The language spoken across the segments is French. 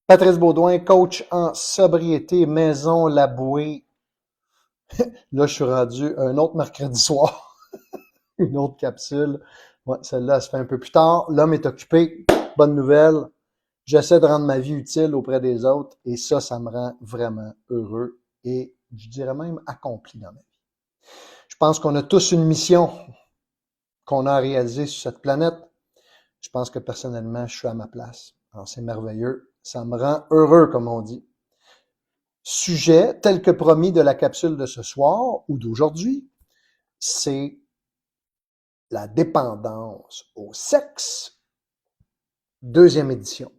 Patrice Baudouin, coach en sobriété, maison Labouée. Là, je suis rendu un autre mercredi soir, une autre capsule. Ouais, celle-là, elle se fait un peu plus tard. L'homme est occupé. Bonne nouvelle. J'essaie de rendre ma vie utile auprès des autres et ça me rend vraiment heureux et je dirais même accompli dans ma vie. Je pense qu'on a tous une mission qu'on a à réaliser sur cette planète. Je pense que personnellement, je suis à ma place. Alors, c'est merveilleux. Ça me rend heureux, comme on dit. Sujet tel que promis de la capsule de ce soir ou d'aujourd'hui, c'est la dépendance au sexe, deuxième édition.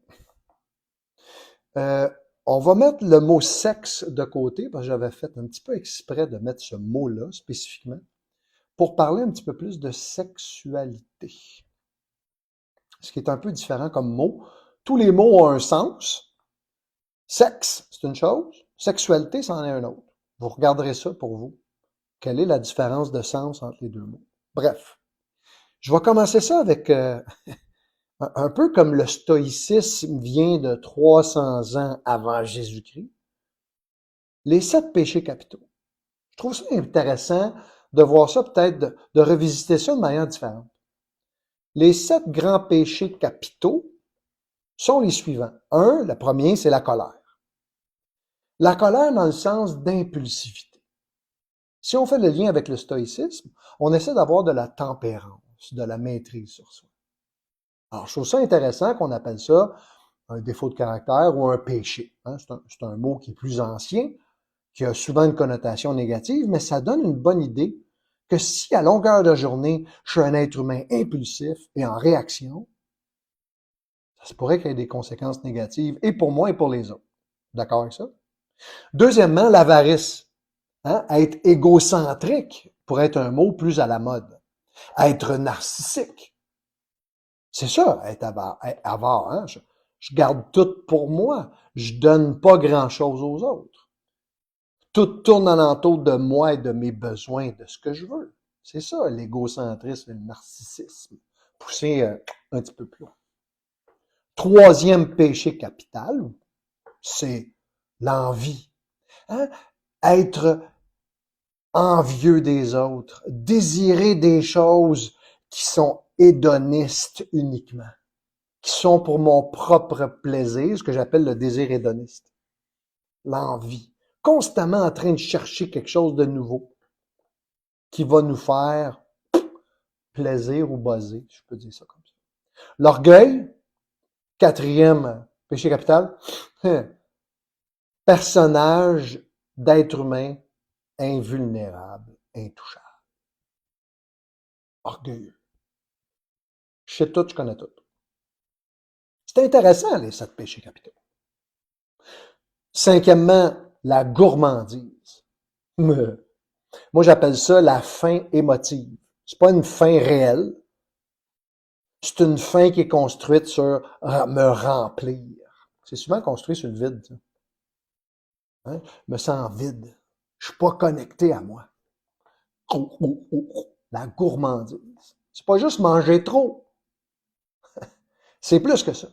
Euh, on va mettre le mot sexe de côté, parce que j'avais fait un petit peu exprès de mettre ce mot-là spécifiquement, pour parler un petit peu plus de sexualité. Ce qui est un peu différent comme mot. Tous les mots ont un sens. Sexe, c'est une chose. Sexualité, c'en est un autre. Vous regarderez ça pour vous. Quelle est la différence de sens entre les deux mots? Bref, je vais commencer ça avec un peu comme le stoïcisme vient de 300 ans avant Jésus-Christ. Les 7 péchés capitaux. Je trouve ça intéressant de voir ça, peut-être de revisiter ça de manière différente. Les 7 grands péchés capitaux sont les suivants. Le premier, c'est la colère. La colère dans le sens d'impulsivité. Si on fait le lien avec le stoïcisme, on essaie d'avoir de la tempérance, de la maîtrise sur soi. Alors, je trouve ça intéressant qu'on appelle ça un défaut de caractère ou un péché. C'est un mot qui est plus ancien, qui a souvent une connotation négative, mais ça donne une bonne idée que si à longueur de journée, je suis un être humain impulsif et en réaction, ça se pourrait qu'il y ait des conséquences négatives et pour moi et pour les autres. D'accord avec ça? Deuxièmement, l'avarice. Être égocentrique pourrait être un mot plus à la mode. Être narcissique. C'est ça, être avare. Je garde tout pour moi. Je donne pas grand-chose aux autres. Tout tourne alentour de moi et de mes besoins, de ce que je veux. C'est ça, l'égocentrisme et le narcissisme. Poussé un petit peu plus loin. Troisième péché capital, c'est l'envie. Être envieux des autres, désirer des choses qui sont hédonistes uniquement, qui sont pour mon propre plaisir, ce que j'appelle le désir hédoniste. L'envie. Constamment en train de chercher quelque chose de nouveau qui va nous faire plaisir ou buzzer, je peux dire ça comme ça. L'orgueil, quatrième péché capital, personnage d'être humain invulnérable, intouchable. Orgueilleux. Je sais tout, je connais tout. C'est intéressant, les 7 péchés capitaux. Cinquièmement, la gourmandise. Moi, j'appelle ça la faim émotive. C'est pas une faim réelle. C'est une faim qui est construite sur me remplir. C'est souvent construit sur le vide. Ça. Je me sens vide. Je suis pas connecté à moi. La gourmandise. C'est pas juste manger trop. C'est plus que ça.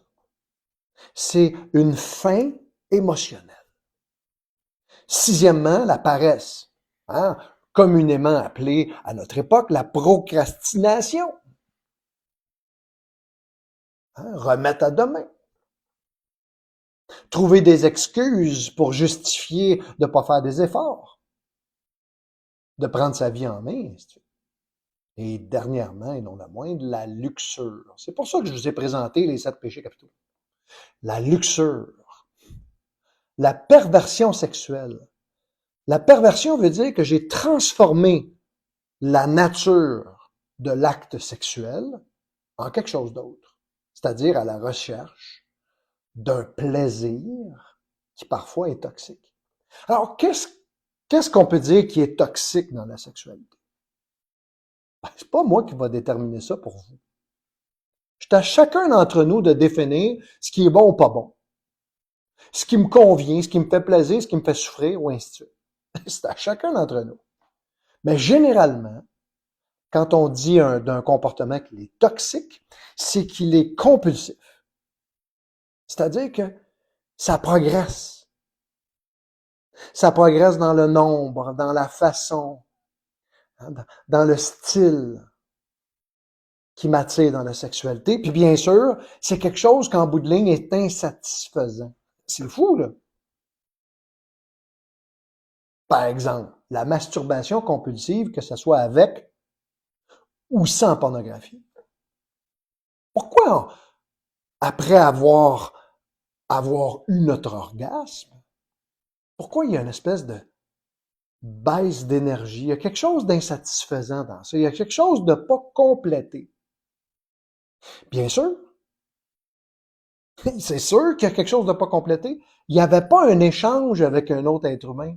C'est une faim émotionnelle. Sixièmement, la paresse. Communément appelée à notre époque la procrastination. Remettre à demain. Trouver des excuses pour justifier de ne pas faire des efforts. De prendre sa vie en main. Et dernièrement, et non la moindre, la luxure. C'est pour ça que je vous ai présenté les 7 péchés capitaux. La luxure. La perversion sexuelle. La perversion veut dire que j'ai transformé la nature de l'acte sexuel en quelque chose d'autre. C'est-à-dire à la recherche d'un plaisir qui parfois est toxique. Alors, qu'est-ce qu'on peut dire qui est toxique dans la sexualité? C'est pas moi qui va déterminer ça pour vous. C'est à chacun d'entre nous de définir ce qui est bon ou pas bon. Ce qui me convient, ce qui me fait plaisir, ce qui me fait souffrir, ou ainsi de suite. C'est à chacun d'entre nous. Mais généralement, quand on dit d'un comportement qu'il est toxique, c'est qu'il est compulsif. C'est-à-dire que Ça progresse. Ça progresse dans le nombre, dans la façon, hein, dans le style qui m'attire dans la sexualité. Puis bien sûr, c'est quelque chose qu'en bout de ligne est insatisfaisant. C'est fou, là. Par exemple, la masturbation compulsive, que ce soit avec ou sans pornographie. Pourquoi, après avoir eu notre orgasme, pourquoi il y a une espèce de baisse d'énergie? Il y a quelque chose d'insatisfaisant dans ça. Il y a quelque chose de pas complété. Bien sûr, c'est sûr qu'il y a quelque chose de pas complété. Il n'y avait pas un échange avec un autre être humain.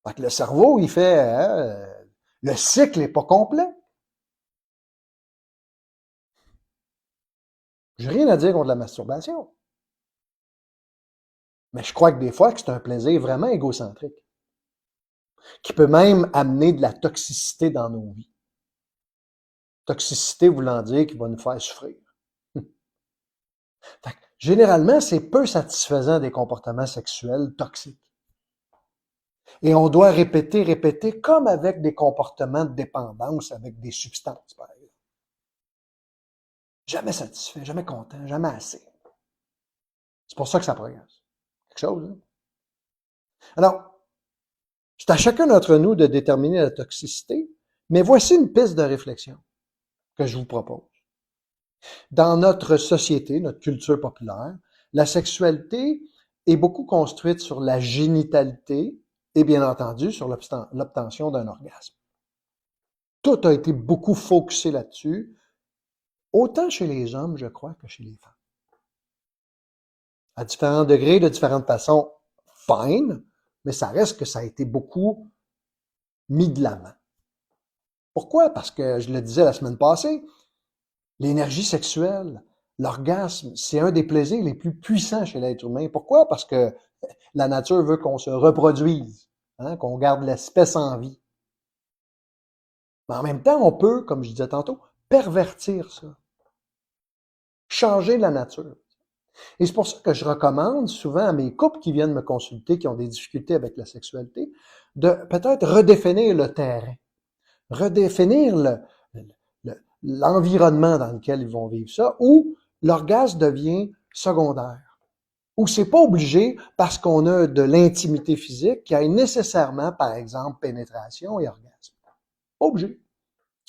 Fait que le cerveau, il fait, le cycle est pas complet. J'ai rien à dire contre la masturbation. Mais je crois que des fois, que c'est un plaisir vraiment égocentrique, qui peut même amener de la toxicité dans nos vies. Toxicité voulant dire qu'il va nous faire souffrir. Fait que, généralement, c'est peu satisfaisant des comportements sexuels toxiques. Et on doit répéter, comme avec des comportements de dépendance avec des substances, par exemple. Jamais satisfait, jamais content, jamais assez. C'est pour ça que ça progresse. Quelque chose, hein? Alors, c'est à chacun d'entre nous de déterminer la toxicité, mais voici une piste de réflexion que je vous propose. Dans notre société, notre culture populaire, la sexualité est beaucoup construite sur la génitalité et bien entendu sur l'obtention d'un orgasme. Tout a été beaucoup focusé là-dessus, autant chez les hommes, je crois, que chez les femmes. À différents degrés, de différentes façons, fine, mais ça reste que ça a été beaucoup mis de l'avant. Pourquoi? Parce que, je le disais la semaine passée, l'énergie sexuelle, l'orgasme, c'est un des plaisirs les plus puissants chez l'être humain. Pourquoi? Parce que la nature veut qu'on se reproduise, hein, qu'on garde l'espèce en vie. Mais en même temps, on peut, comme je disais tantôt, pervertir ça, changer la nature. Et c'est pour ça que je recommande souvent à mes couples qui viennent me consulter, qui ont des difficultés avec la sexualité, de peut-être redéfinir le terrain, redéfinir l'environnement dans lequel ils vont vivre ça, où l'orgasme devient secondaire. Où c'est pas obligé, parce qu'on a de l'intimité physique, qu'il y ait nécessairement, par exemple, pénétration et orgasme. Pas obligé.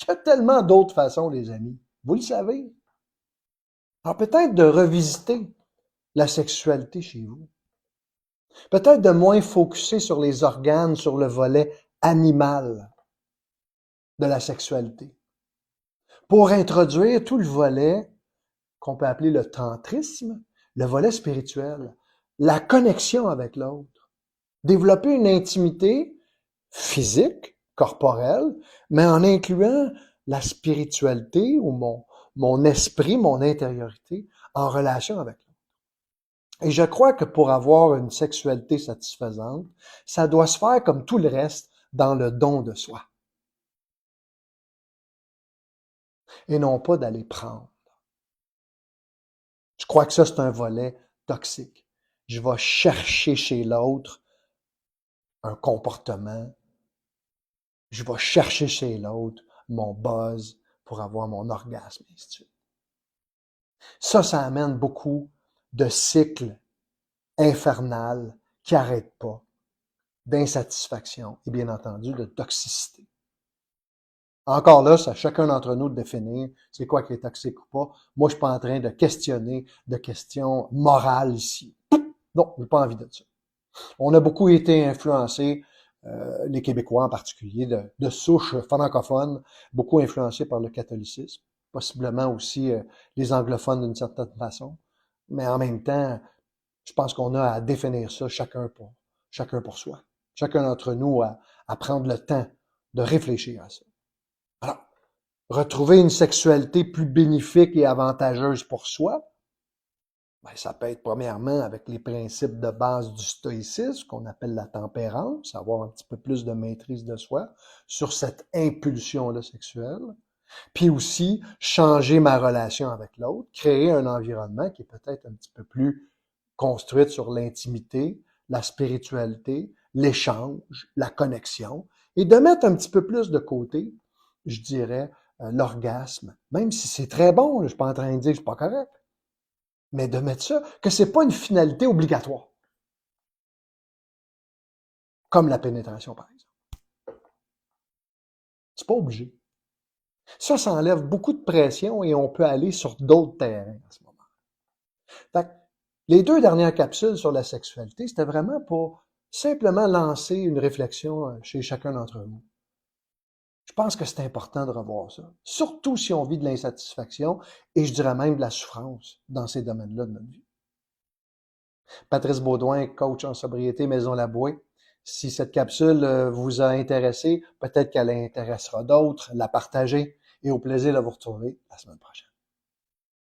Il y a tellement d'autres façons, les amis. Vous le savez. Alors peut-être de revisiter la sexualité chez vous. Peut-être de moins focuser sur les organes, sur le volet animal de la sexualité. Pour introduire tout le volet qu'on peut appeler le tantrisme, le volet spirituel, la connexion avec l'autre. Développer une intimité physique, corporelle, mais en incluant la spiritualité ou mon esprit, mon intériorité en relation avec l'autre. Et je crois que pour avoir une sexualité satisfaisante, ça doit se faire comme tout le reste dans le don de soi. Et non pas d'aller prendre. Je crois que ça, c'est un volet toxique. Je vais chercher chez l'autre un comportement. Je vais chercher chez l'autre mon buzz pour avoir mon orgasme, et ainsi de suite. Ça amène beaucoup de cycles infernales qui n'arrêtent pas, d'insatisfaction et bien entendu de toxicité. Encore là, c'est à chacun d'entre nous de définir c'est quoi qui est toxique ou pas. Moi, je suis pas en train de questionner de questions morales ici. Non, j'ai pas envie de ça. On a beaucoup été influencés, les Québécois en particulier, de souche francophone, beaucoup influencés par le catholicisme, possiblement aussi les anglophones d'une certaine façon. Mais en même temps, je pense qu'on a à définir ça chacun pour soi. Chacun d'entre nous à prendre le temps de réfléchir à ça. Alors, retrouver une sexualité plus bénéfique et avantageuse pour soi, ben, ça peut être premièrement avec les principes de base du stoïcisme, qu'on appelle la tempérance, avoir un petit peu plus de maîtrise de soi sur cette impulsion-là sexuelle. Puis aussi, changer ma relation avec l'autre, créer un environnement qui est peut-être un petit peu plus construite sur l'intimité, la spiritualité, l'échange, la connexion, et de mettre un petit peu plus de côté, je dirais, l'orgasme, même si c'est très bon, là, je suis pas en train de dire que c'est pas correct, mais de mettre ça, que c'est pas une finalité obligatoire, comme la pénétration, par exemple. C'est pas obligé. Ça enlève beaucoup de pression et on peut aller sur d'autres terrains à ce moment. Fait que les 2 dernières capsules sur la sexualité, c'était vraiment pour simplement lancer une réflexion chez chacun d'entre vous. Je pense que c'est important de revoir ça, surtout si on vit de l'insatisfaction et je dirais même de la souffrance dans ces domaines-là de notre vie. Patrice Baudouin, coach en sobriété Maison Laboué. Si cette capsule vous a intéressé, peut-être qu'elle intéressera d'autres, la partager et au plaisir de vous retrouver la semaine prochaine.